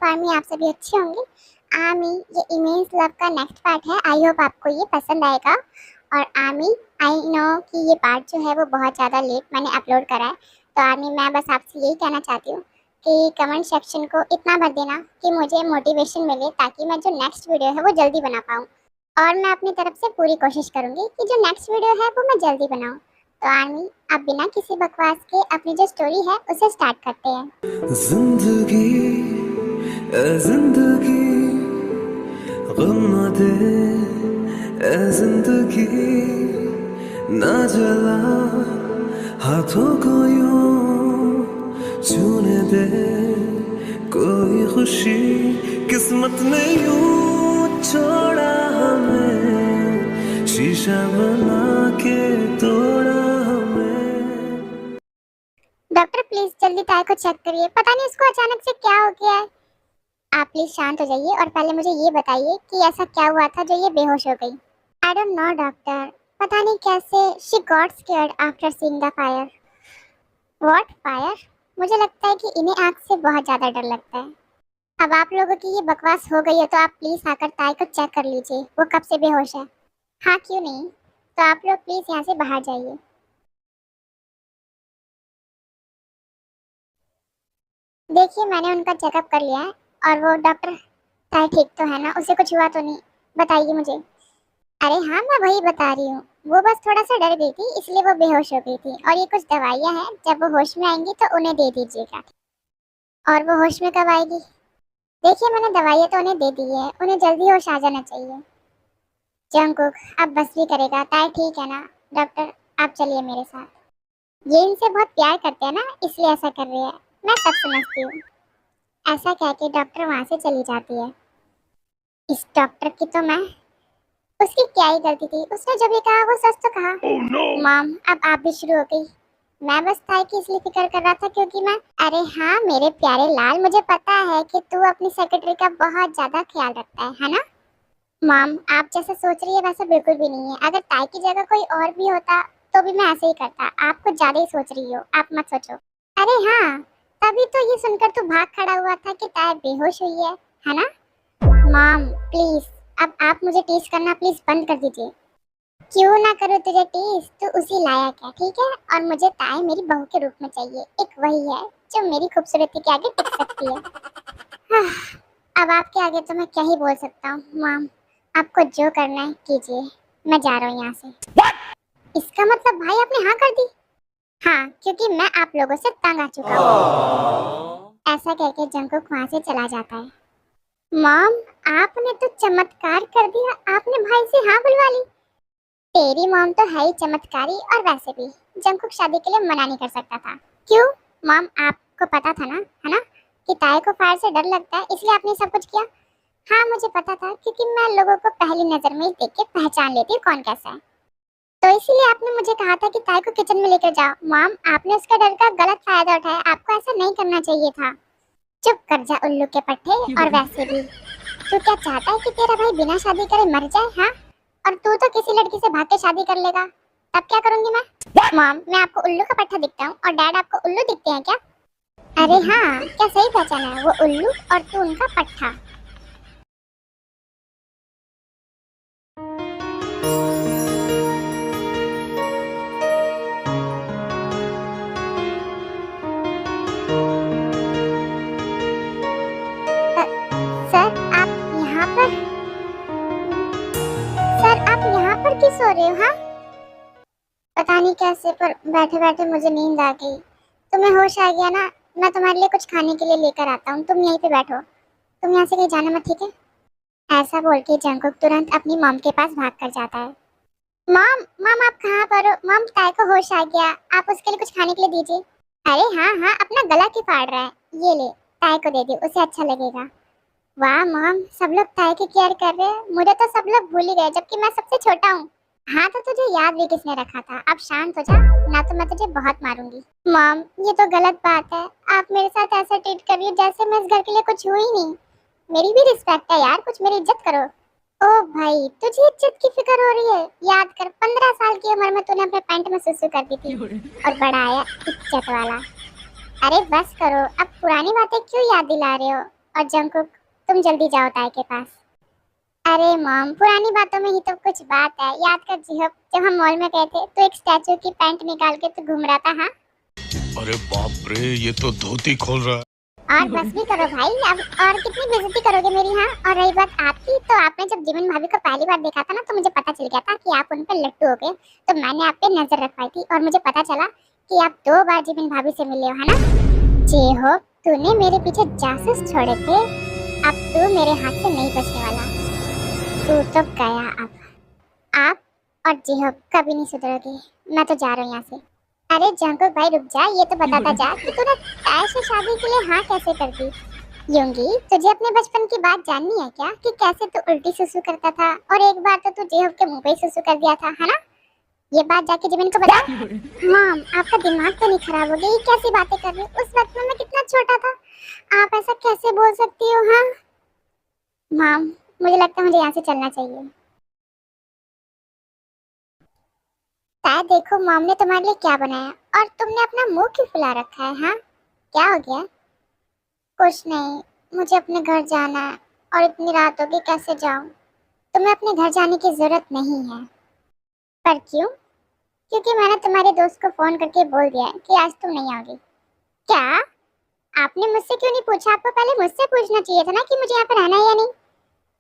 Hope army आप सभी अच्छे होंगे। आर्मी ये इमेज लव का नेक्स्ट पार्ट है। आई होप आपको ये पसंद आएगा। और आर्मी आई नो कि ये पार्ट जो है वो बहुत ज़्यादा लेट मैंने अपलोड करा है, तो आर्मी मैं बस आपसे यही कहना चाहती हूँ कि कमेंट सेक्शन को इतना भर देना कि मुझे मोटिवेशन मिले, ताकि मैं जो नेक्स्ट वीडियो है वो जल्दी बना पाऊँ। और मैं अपनी तरफ से पूरी कोशिश करूँगी कि जो नेक्स्ट वीडियो है वो मैं जल्दी बनाऊँ। तो आर्मी अब बिना किसी बकवास के अपनी जो स्टोरी है उसे स्टार्ट करते हैं। जिंदगी ए जिंदगी गम न दे ए जिंदगी ना जला हाथों को यूं छूने दे कोई खुशी किस्मत ने यूं छोड़ा हमें शीशा बना के तोड़ा हमें। डॉक्टर प्लीज जल्दी ताई को चेक करिए, पता नहीं उसको अचानक से क्या हो गया है। आप प्लीज शांत हो जाइए और पहले मुझे ये बताइए कि ऐसा क्या हुआ था जो ये बेहोश हो गई। आई डोंट नो डॉक्टर, पता नहीं कैसे she got scared after seeing the fire. What fire? मुझे लगता है कि इन्हें आग से बहुत ज्यादा डर लगता है। अब आप लोगों की ये बकवास हो गई है तो आप प्लीज आकर ताई को चेक कर लीजिए, वो कब से बेहोश है। हाँ क्यों नहीं, तो आप लोग प्लीज यहाँ से बाहर जाइए। देखिए मैंने उनका चेकअप कर लिया है और वो डॉक्टर ताई ठीक तो है ना, उसे कुछ हुआ तो नहीं? बताइए मुझे। अरे हाँ मैं वही बता रही हूँ, वो बस थोड़ा सा डर गई थी इसलिए वो बेहोश हो गई थी। और ये कुछ दवाइयाँ हैं, जब वो होश में आएंगी तो उन्हें दे दीजिएगा। और वो होश में कब आएगी? देखिए मैंने दवाइयाँ तो उन्हें दे दी है, उन्हें जल्दी होश आ जाना चाहिए। जंगकुक अब बस भी करेगा, ताई ठीक है ना? डॉक्टर आप चलिए मेरे साथ। ये इनसे बहुत प्यार करते हैं ना, इसलिए ऐसा कर रहे हैं, मैं सब समझती हूँ। ऐसा कह के डॉक्टर वहाँ से चली जाती है। इस डॉक्टर की तो मैं, उसकी क्या ही गलती थी, उसने जब ये कहा वो सच तो कहा। मॉम अब आप भी शुरू हो गई। मैं बस ताई की इसलिए फिक्र कर रहा था क्योंकि मैं, अरे हाँ मेरे प्यारे लाल, मुझे पता है कि तू अपनी सेक्रेटरी का बहुत ज्यादा ख्याल रखता है ना? मॉम आप जैसा सोच रही है वैसा बिल्कुल भी नहीं है। अगर ताई की जगह कोई और भी होता तो भी मैं ऐसे ही करता। आप कुछ ज्यादा ही सोच रही हो, आप मत सोचो। अरे हाँ, तभी तो ये सुनकर तू भाग खड़ा हुआ था कि ताई बेहोश हुई है ना? मॉम प्लीज अब आप मुझे टीज करना प्लीज बंद कर दीजिए। क्यों ना करो तुझे टीज, तू उसी लायक है ठीक है। और मुझे ताई मेरी बहू के रूप में चाहिए, एक वही है जो मेरी खूबसूरती के आगे टिक सकती है। अब आपके आगे तो मैं क्या ही बोल सकता हूँ। मॉम आपको जो करना है कीजिए, मैं जा रहा हूँ यहाँ से। इसका मतलब भाई आपने हाँ कर दी? हाँ क्योंकि मैं आप लोगों से तंग आ चुका हूँ। ऐसा कहकर जंगकुक वहाँ से चला जाता है। मॉम आपने तो चमत्कार कर दिया, आपने भाई से हाँ बुलवा ली। तेरी मॉम तो है ही चमत्कारी, और वैसे भी जंगकुक शादी के लिए मना नहीं कर सकता था। क्यों मॉम, आपको पता था ना, है ना, कि ताई को फायर से डर लगता है, इसलिए आपने सब कुछ किया? हाँ मुझे पता था, क्योंकि मैं लोगों को पहली नजर में ही देख के पहचान लेती हूँ कौन कैसा है। तो इसीलिए आपने मुझे कहा था कि ताई को किचन में लेकर जाओ। मॉम आपने उसका डर का गलत फायदा उठाया, आपको ऐसा नहीं करना चाहिए था। चुप कर जा उल्लू के पट्टे। और वैसे भी तू क्या चाहता है कि तेरा भाई बिना शादी करे मर जाए? हाँ, और तू तो किसी लड़की से भाग के शादी कर लेगा, तब क्या करूंगी मैं? मॉम मैं आपको उल्लू का पट्टा दिखता हूँ और डैड आपको उल्लू दिखते हैं क्या? अरे हाँ क्या सही पहचाना है, वो उल्लू और तू उनका पट्टा। सर आप यहाँ पर, सर आप यहाँ पर क्यों सो रहे हो? हाँ पता नहीं कैसे पर बैठे बैठे मुझे नींद आ गई। तुम्हें होश आ गया ना, मैं तुम्हारे लिए कुछ खाने के लिए लेकर आता हूँ, तुम यहीं पे बैठो, तुम यहाँ से कहीं जाना मत ठीक है? ऐसा बोल के जंगकुक तुरंत अपनी मॉम के पास भाग कर जाता है। मॉम मॉम आप कहाँ पर हो? मॉम ताई को होश आ गया, आप उसके लिए कुछ खाने के लिए दीजिए। अरे हाँ हाँ अपना गला क्यों फाड़ रहा है, ये ले ताई को दे दे, उसे अच्छा लगेगा। वाह मॉम सब लोग ताई की केयर कर रहे हैं, मुझे तो सब लोग भूल ही गए जबकि मैं सबसे छोटा हूँ। हाँ तो तुझे याद भी किसने रखा था, अब शांत हो जा ना तो मैं तुझे बहुत मारूंगी। मॉम ये तो गलत बात है, आप मेरे साथ ऐसा ट्रीट कर रही हो जैसे मैं इस घर के लिए कुछ हुई ही नहीं। मेरी भी रिस्पेक्ट है यार, कुछ मेरी इज्जत करो। ओ भाई तुझे इज्जत की फिक्र हो रही है? याद कर 15 साल की उम्र में तूने अपने पैंट में सुसु कर दी थी और बड़ा आया इज्जत वाला। अरे बस करो, अब पुरानी बातें क्यों याद दिला रहे हो? और जंकुक तुम जल्दी जाओ ताई के पास। अरे मॉम, पुरानी बातों में ही तो कुछ बात है। याद कर जिहब, जब हम मॉल में गए थे तो एक स्टैचू की पैंट निकाल के तो घूम रहा था। हाँ, अरे बाप रे, ये तो धोती खोल रहा है। और बस भी करो भाई, अब और कितनी बेइज्जती करोगे मेरी। हाँ, और रही बात आपकी, तो आपने जब जिमिन भाभी को पहली बार देखा था ना, तो मुझे पता चल गया था कि आप उन पर लट्टू हो गए। तो मैंने आप पे नजर रखवाई थी और मुझे पता चला कि आप 2 बार जिमिन भाभी से मिले हो, है ना। जे हो, तूने मेरे पीछे जासूस छोड़े थे, अब तू मेरे हाथ से नहीं बचने वाला। तू तो गया अब। आप और जेहोब कभी नहीं सुधरोगे। मैं तो जा रहा हूँ यहाँ से। अरे जंकुक भाई रुक जा, ये तो बताता जा कि तूने ताई से शादी के लिए हाँ कैसे कर दी। योंगी, तुझे अपने बचपन की बात जाननी है क्या, कि कैसे तू उल्टी सुसु करता था और एक बार तो तू जेहोब के मुंह पे ही सुसु कर दिया था, है ना। ये बात जाके जिमिन को बता। मॉम, आपका दिमाग तो नहीं खराब हो गया? ये कैसी बातें कर रही हो? उस वक्त में मैं कितना छोटा था, आप ऐसा कैसे बोल सकती हो। हाँ मॉम, मुझे लगता है मुझे यहाँ से चलना चाहिए। ताया देखो, मॉम ने तुम्हारे लिए क्या बनाया और तुमने अपना मुंह क्यों फुला रखा है। हाँ, क्या हो गया? कुछ नहीं, मुझे अपने घर जाना है और इतनी रात होगी, कैसे जाऊं। तुम्हें अपने घर जाने की जरूरत नहीं है। पर क्यों? क्योंकि मैंने तुम्हारे दोस्त को फोन करके बोल दिया है कि आज तुम नहीं आओगी। क्या? आपने मुझसे क्यों नहीं पूछा? आपको पहले मुझसे पूछना चाहिए था ना कि मुझे यहाँ पे रहना है या नहीं।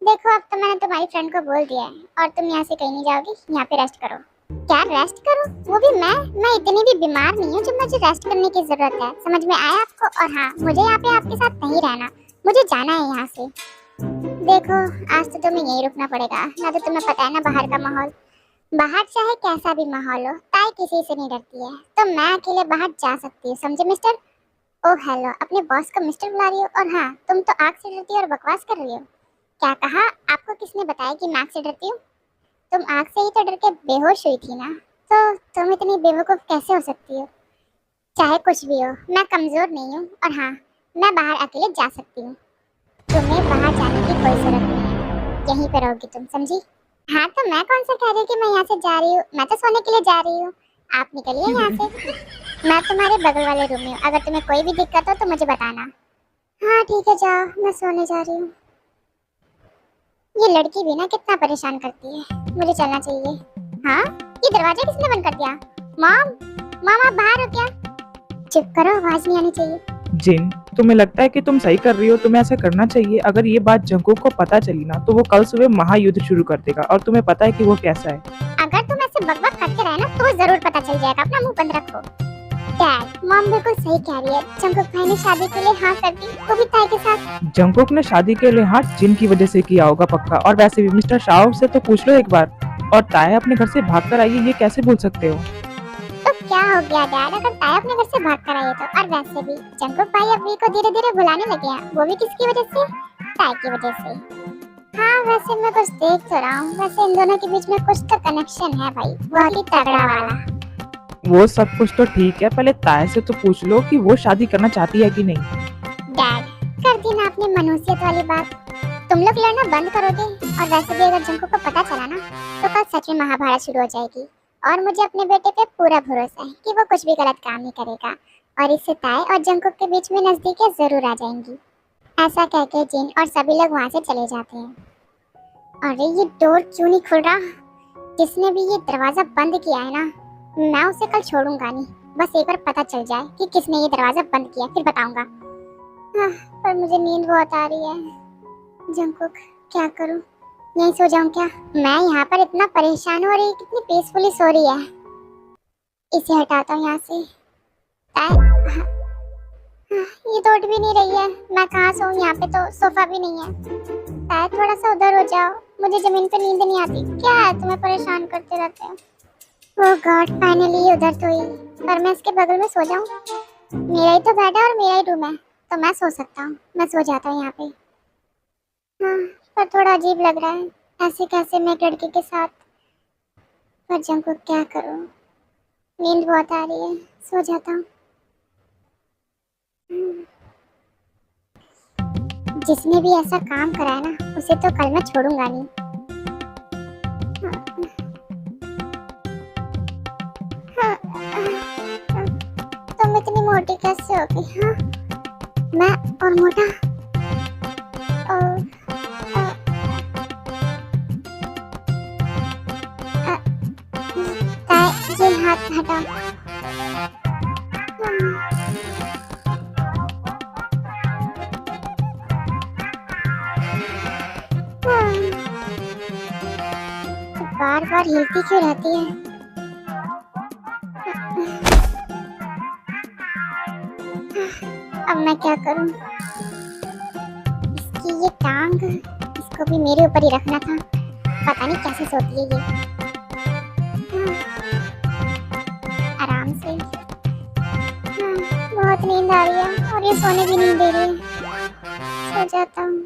देखो, अब तो मैंने तुम्हारी फ्रेंड को बोल दिया है और तुम यहाँ से कहीं नहीं जाओगी। यहाँ पे रेस्ट करो। क्या रेस्ट करूं? वो भी मैं इतनी भी बीमार नहीं हूँ जो मुझे रेस्ट करने की जरूरत है। समझ में आया आपको? और हाँ, मुझे यहाँ पे आपके साथ नहीं रहना, मुझे जाना है यहाँ से। देखो, आज तो तुम्हें यहीं रुकना पड़ेगा, ना तो तुम्हें पता है ना बाहर का माहौल। बाहर चाहे कैसा भी माहौल हो, ताई किसी से नहीं डरती है, तो मैं अकेले बाहर जा सकती हूँ, समझे मिस्टर। ओ हेलो, अपने बॉस को मिस्टर बुला रही हो। और हाँ, तुम तो आग से डरती हो और बकवास कर रही हो। क्या कहा? आपको किसने बताया कि मैं आग से डरती हूँ? तुम आग से ही तो डर के बेहोश हुई थी ना, तो तुम इतनी बेवकूफ कैसे हो सकती हो? चाहे कुछ भी हो, मैं कमजोर नहीं हूँ। और हाँ, मैं बाहर अकेले जा सकती हूँ। तुम्हें बाहर जाने की कोई जरूरत नहीं है, यहीं पे रहोगी तुम, समझी। हाँ, तो मैं कौन सा कह रही हूँ कि मैं यहाँ से जा रही हूँ? मैं तो सोने के लिए जा रही हूँ। आप निकलिए यहाँ से। मैं तुम्हारे बगल वाले रूम में हूँ, अगर तुम्हें कोई भी दिक्कत हो तो मुझे बताना। हाँ ठीक है, जाओ, मैं सोने जा रही हूँ। ये लड़की भी ना कितना परेशान करती है। मुझे चलना चाहिए। हाँ, ये दरवाजा किसने बंद कर दिया? मॉम, मॉम आप बाहर हो क्या? चुप करो, आवाज नहीं आनी चाहिए। जिन, तुम्हें लगता है कि तुम सही कर रही हो? तुम्हें ऐसा करना चाहिए। अगर ये बात जंकुक को पता चली ना, तो वो कल सुबह महायुद्ध शुरू कर देगा, और तुम्हें पता है कि वो कैसा है। अगर तुम ऐसे बकबक करते रहे ना, तो वो जरूर पता चल जाएगा। अपना मुंह बंद रखो। डैड, मॉम बिल्कुल सही कह रही है। जंकुक भाई ने शादी के लिए हाँ कर दी, वो भी ताई के साथ। जंकुक ने शादी के लिए हाँ जिन की वजह से किया होगा पक्का। और वैसे भी मिस्टर शाओ से तो पूछ लो एक बार। और ताया अपने घर से भाग कर आई है, ये कैसे बोल सकते हो? तो क्या हो गया डैड, अगर ताया अपने घर से भाग कर आई है तो? और वैसे भी जंकुक भाई अब वी को धीरे धीरे भुलाने लगे हैं, वो भी किसकी वजह से? ताई की वजह से। हाँ, वैसे मैं कुछ देख तो रहा हूँ। वैसे इन दोनों के बीच में कुछ तो कनेक्शन है भाई, बहुत ही तगड़ा वाला। वो सब कुछ तो ठीक है, पहले ताया से तो पूछ लो कि वो शादी करना चाहती है कि नहीं। डैड, कर दी ना आपने मनुष्यत वाली बात। तुम लोग लड़ना बंद करोगे? और वैसे भी अगर जंकुक को पता चला ना, तो कल सच में महाभारत शुरू हो जाएगी। और मुझे अपने बेटे पे पूरा भरोसा है कि वो कुछ भी गलत काम नहीं करेगा, और इससे ताई और जंकुक के बीच में नजदीकियां जरूर आ जाएंगी। ऐसा कहकर जिन और सभी लोग वहाँ से चले जाते हैं। अरे ये डोर क्यों नहीं खुल रहा? जिसने भी ये दरवाजा बंद किया है ना, मैं उसे कल छोड़ूंगा नहीं। बस एक बार पता चल जाए कि किसने ये दरवाजा बंद किया, फिर बताऊंगा। पर मुझे नींद बहुत आ रही है। जंकुक, क्या करूं? यहीं सो जाऊं क्या? मैं यहाँ पर इतना परेशान हो रही, कितनी पीसफुली सो रही है। इसे हटाता हूँ यहाँ से। ये तो उठ भी नहीं रही है। मैं कहाँ सोऊं? यहाँ पे तो सोफा भी नहीं है। शायद थोड़ा सा उधर हो जाओ, मुझे जमीन पे नींद नहीं आती। क्या है, तुम्हें परेशान करते रहते हैं। ओह गॉड, फाइनली उधर तो ही। पर मैं इसके बगल में सो जाऊं? मेरा ही तो बेड है और मेरा ही रूम है, तो मैं सो सकता हूँ। मैं सो जाता हूँ यहाँ पे। हाँ, पर थोड़ा अजीब लग रहा है, ऐसे कैसे मैं एक लड़की के साथ। पर जंकुक, क्या करूँ? नींद बहुत आ रही है, सो जाता हूँ। जिसने भी ऐसा काम करा है ना, उसे तो कल मैं छोड़ूंगा नहीं। तुम इतनी मोटी कैसे हो गई? हाँ, मैं और मोटा ये हाथ हटाओ। बार बार हिलती क्यों रहती है? अब मैं क्या करूं? इसकी ये टांग, इसको भी मेरे ऊपर ही रखना था। पता नहीं कैसे सोती है ये। आराम से। बहुत नींद आ रही है और ये सोने भी नहीं दे रही। सो जाता हूँ,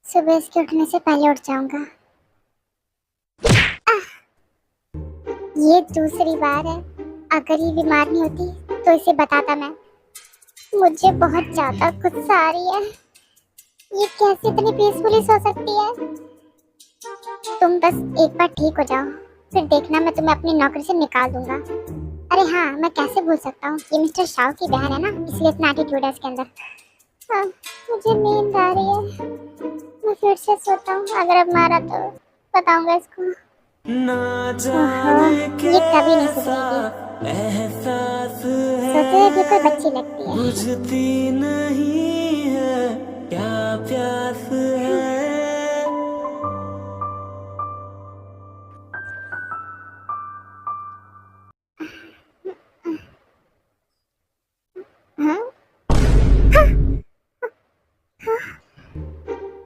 सुबह इसके उठने से पहले उठ जाऊंगा। ये दूसरी बार है। अगर ये बीमार नहीं होती तो इसे बताता मैं। मुझे बहुत ज्यादा गुस्सा आ रही है। ये कैसे इतनी पीसफुली सो सकती है? तुम बस एक बार ठीक हो जाओ, फिर देखना मैं तुम्हें अपनी नौकरी से निकाल दूंगा। अरे हाँ, मैं कैसे भूल सकता हूँ, ये मिस्टर शाव की बहन है ना, इसलिए इतना एटीट्यूड है इसके अंदर। हाँ, मुझे नींद आ रही है। मैं फिर से सोता हूँ। अगर अब मारा तो बताऊंगा इसको। ये कभी नहीं सुधरेगी। सोते हुए भी कोई बच्ची लगती है। बुझती नहीं है क्या प्यास है। हाँ?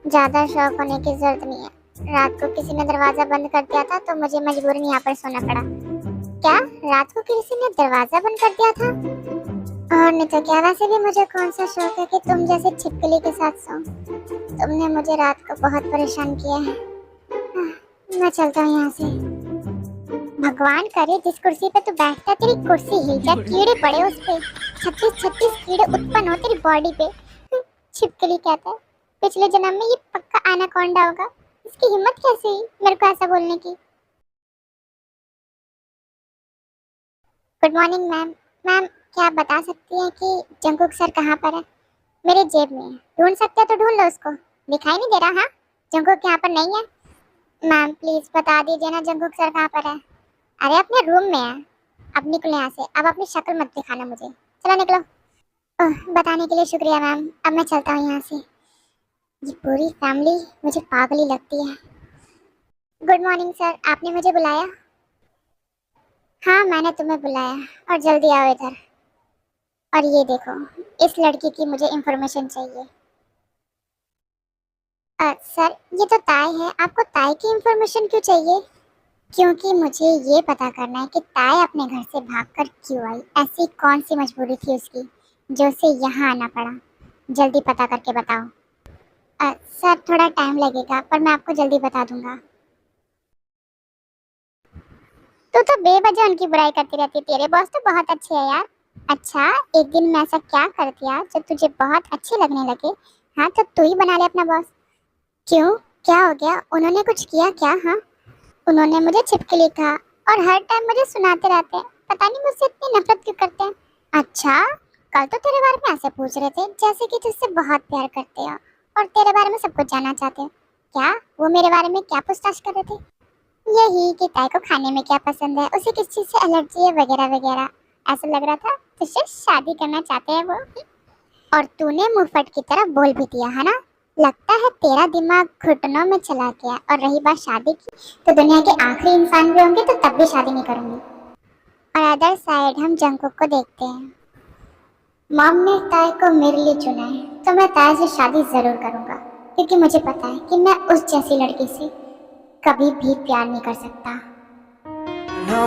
ज्यादा शौक होने की जरूरत नहीं है। रात को किसी ने दरवाजा बंद कर दिया था तो मुझे मजबूरन यहाँ पर सोना पड़ा। क्या रात को किसी ने दरवाजा बंद कर दिया था? और नहीं तो क्या, वैसे भी मुझे कौन सा शौक है कि तुम जैसे छिपकली के साथ सोऊं। तुमने मुझे रात को बहुत परेशान किया है। मैं चलता हूँ यहाँ से। भगवान करे जिस कुर्सी पे तू बैठता तेरी कुर्सी हिल जाए, कीड़े पड़े उस पे, 36 कीड़े उत्पन्न हो तेरी बॉडी पे। छिपकली कहता है। पिछले जन्म में ये पक्का एनाकोंडा होगा। इसकी हिम्मत कैसे हुई मेरे को ऐसा बोलने की? Good morning ma'am. मैम, क्या आप बता सकती हैं कि जंगकुक सर कहाँ पर है? मेरे जेब में है। ढूंढ सकते हो तो ढूंढ लो उसको। दिखाई नहीं दे रहा? हाँ, जंगकुक यहाँ पर नहीं है। मैम प्लीज बता दीजिए ना जंगकुक सर कहाँ पर है। अरे अपने रूम में है। अब निकलो यहाँ से। अब अपनी शक्ल मत दिखाना मुझे। चलो निकलो। बताने के लिए शुक्रिया मैम। अब मैं चलता हूँ यहाँ से। ये पूरी फैमिली मुझे पागल ही लगती है। गुड मॉर्निंग सर, आपने मुझे बुलाया? हाँ, मैंने तुम्हें बुलाया। और जल्दी आओ इधर। और ये देखो, इस लड़की की मुझे इंफॉर्मेशन चाहिए। सर, ये तो ताई है। आपको ताई की इंफॉर्मेशन क्यों चाहिए? क्योंकि मुझे ये पता करना है कि ताई अपने घर से भागकर क्यों आई। ऐसी कौन सी मजबूरी थी उसकी जो उसे यहाँ आना पड़ा? जल्दी पता करके बताओ। सर, थोड़ा टाइम लगेगा पर मैं आपको जल्दी बता दूंगा। तू तो बेवजह उनकी बुराई करती रहती। तेरे बॉस तो बहुत अच्छे हैं यार। अच्छा, एक दिन मैं ऐसा क्या कर दिया जो तुझे बहुत अच्छे लगने लगे? हाँ, तो तू ही बना ले अपना बॉस। क्यों, क्या हो गया? उन्होंने कुछ किया क्या? हाँ, उन्होंने मुझे छिपकली कहा और हर टाइम मुझे सुनाते रहते हैं। पता नहीं मुझसे इतनी नफरत क्यों करते हैं। अच्छा, कल तो तेरे बारे में ऐसे पूछ रहे थे जैसे कि तुझसे बहुत प्यार करते हो और तेरे बारे में सब कुछ जानना चाहते हो। क्या वो मेरे बारे में क्या पूछताछ कर रहे थे? यही कि ताई को खाने में क्या पसंद है, उसे किस चीज़ से एलर्जी है, वगैरह वगैरह। ऐसा लग रहा था तुझसे शादी करना चाहते हैं वो। और तूने मुंहफट की तरह बोल भी दिया है ना। लगता है तेरा दिमाग घुटनों में चला गया। और रही बात शादी की, तो दुनिया के आखिरी इंसान भी होंगे तो तब भी शादी नहीं करूंगी। और अदर साइड हम जंगकुक को देखते हैं। मॉम ने ताई को मेरे लिए चुना है तो मैं ताई से शादी जरूर करूंगा, क्योंकि मुझे पता है कि मैं उस जैसी लड़की से कभी भी प्यार नहीं कर सकता। No,